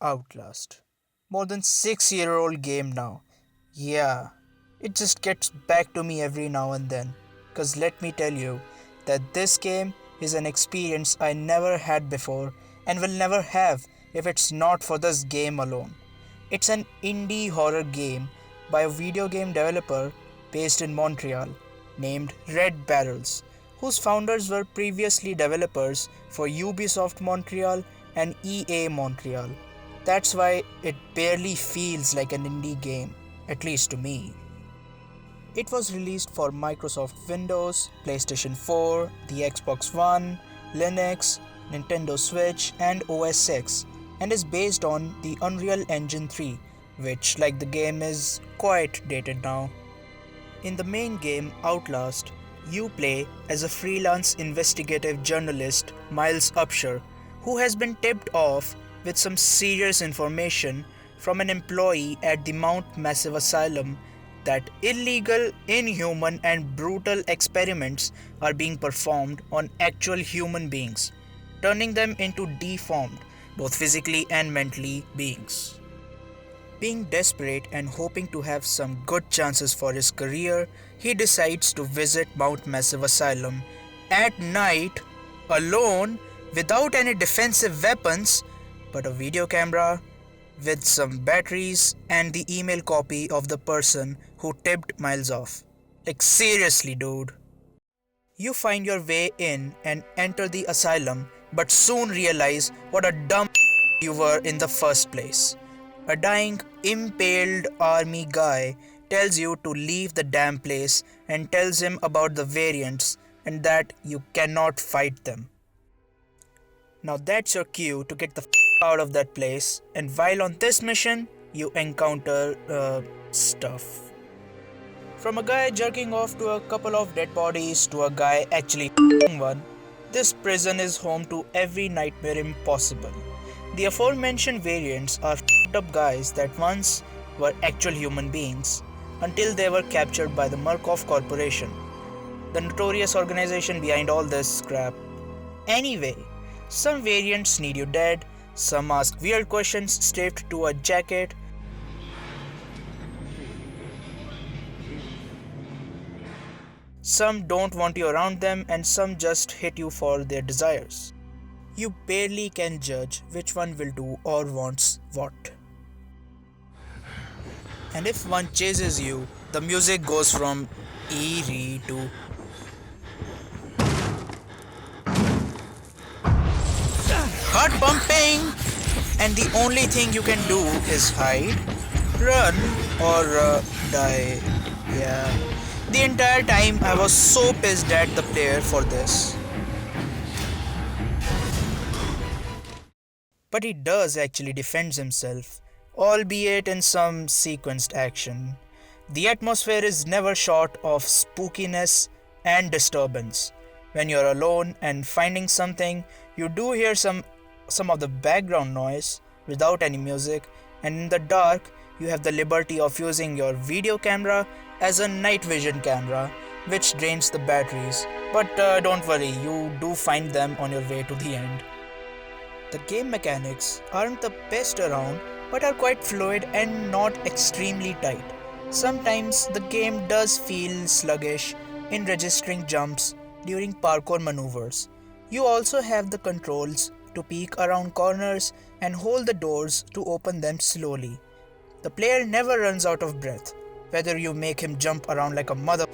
Outlast. More than 6-year-old game now. Yeah, it just gets back to me every now and then. Cause let me tell you that this game is an experience I never had before and will never have if it's not for this game alone. It's an indie horror game by a video game developer based in Montreal named Red Barrels, whose founders were previously developers for Ubisoft Montreal and EA Montreal. That's why it barely feels like an indie game, at least to me. It was released for Microsoft Windows, PlayStation 4, the Xbox One, Linux, Nintendo Switch, and OS X, and is based on the Unreal Engine 3, which, like the game, is quite dated now. In the main game, Outlast, you play as a freelance investigative journalist, Miles Upshur, who has been tipped off with some serious information from an employee at the Mount Massive Asylum that illegal, inhuman, and brutal experiments are being performed on actual human beings, turning them into deformed, both physically and mentally, beings. Being desperate and hoping to have some good chances for his career, he decides to visit Mount Massive Asylum at night, alone, without any defensive weapons, but a video camera with some batteries and the email copy of the person who tipped Miles off. Like, seriously, dude. You find your way in and enter the asylum, but soon realize what a dumb you were in the first place. A dying, impaled army guy tells you to leave the damn place and tells him about the variants and that you cannot fight them. Now that's your cue to get the out of that place, and while on this mission, you encounter stuff. From a guy jerking off to a couple of dead bodies to a guy actually one, this prison is home to every nightmare impossible. The aforementioned variants are up guys that once were actual human beings until they were captured by the Murkoff Corporation, the notorious organization behind all this crap. Anyway, some variants need you dead, some ask weird questions strapped to a jacket, some don't want you around them, and some just hit you for their desires. You barely can judge which one will do or wants what. And if one chases you, the music goes from eerie to heart pumping, and the only thing you can do is hide, run, or die. Yeah. The entire time I was so pissed at the player for this. But he does actually defend himself, albeit in some sequenced action. The atmosphere is never short of spookiness and disturbance. When you're alone and finding something, you do hear some of the background noise without any music, and in the dark, you have the liberty of using your video camera as a night vision camera, which drains the batteries. But don't worry, you do find them on your way to the end. The game mechanics aren't the best around, but are quite fluid and not extremely tight. Sometimes the game does feel sluggish in registering jumps during parkour maneuvers. You also have the controls to peek around corners and hold the doors to open them slowly. The player never runs out of breath, whether you make him jump around like a mother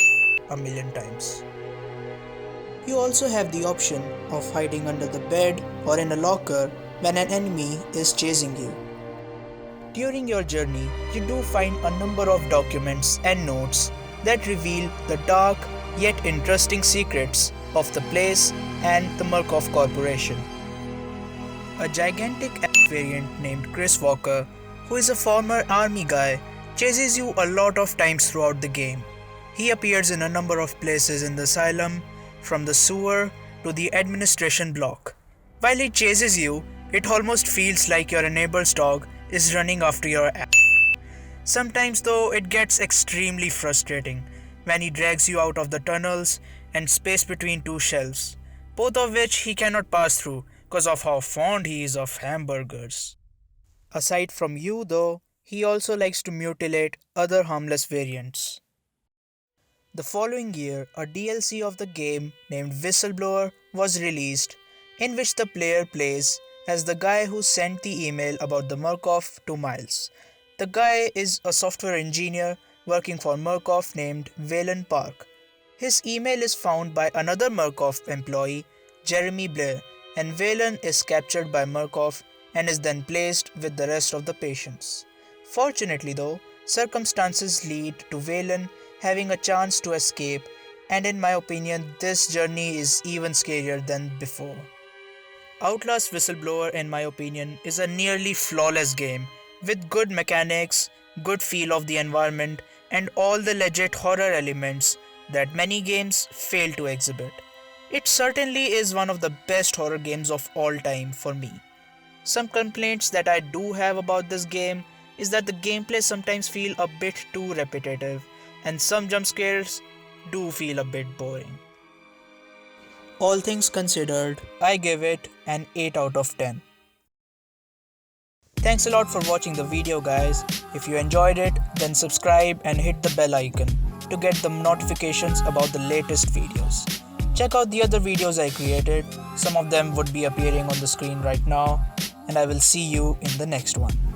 a million times. You also have the option of hiding under the bed or in a locker when an enemy is chasing you. During your journey, you do find a number of documents and notes that reveal the dark yet interesting secrets of the place and the Murkoff Corporation. A gigantic variant named Chris Walker, who is a former army guy, chases you a lot of times throughout the game. He appears in a number of places in the asylum, from the sewer to the administration block. While he chases you, it almost feels like your neighbor's dog is running after your ass. Sometimes though, it gets extremely frustrating when he drags you out of the tunnels and space between two shelves, both of which he cannot pass through because of how fond he is of hamburgers. Aside from you, though, he also likes to mutilate other harmless variants. The following year, a DLC of the game named Whistleblower was released, in which the player plays as the guy who sent the email about the Murkoff to Miles. The guy is a software engineer working for Murkoff named Valen Park. His email is found by another Murkoff employee, Jeremy Blair, and Valen is captured by Murkoff and is then placed with the rest of the patients. Fortunately, though, circumstances lead to Valen having a chance to escape, and in my opinion, this journey is even scarier than before. Outlast Whistleblower, in my opinion, is a nearly flawless game with good mechanics, good feel of the environment, and all the legit horror elements that many games fail to exhibit. It certainly is one of the best horror games of all time for me. Some complaints that I do have about this game is that the gameplay sometimes feel a bit too repetitive and some jump scares do feel a bit boring. All things considered, I give it an 8 out of 10. Thanks a lot for watching the video, guys. If you enjoyed it, then subscribe and hit the bell icon to get the notifications about the latest videos. Check out the other videos I created, some of them would be appearing on the screen right now, and I will see you in the next one.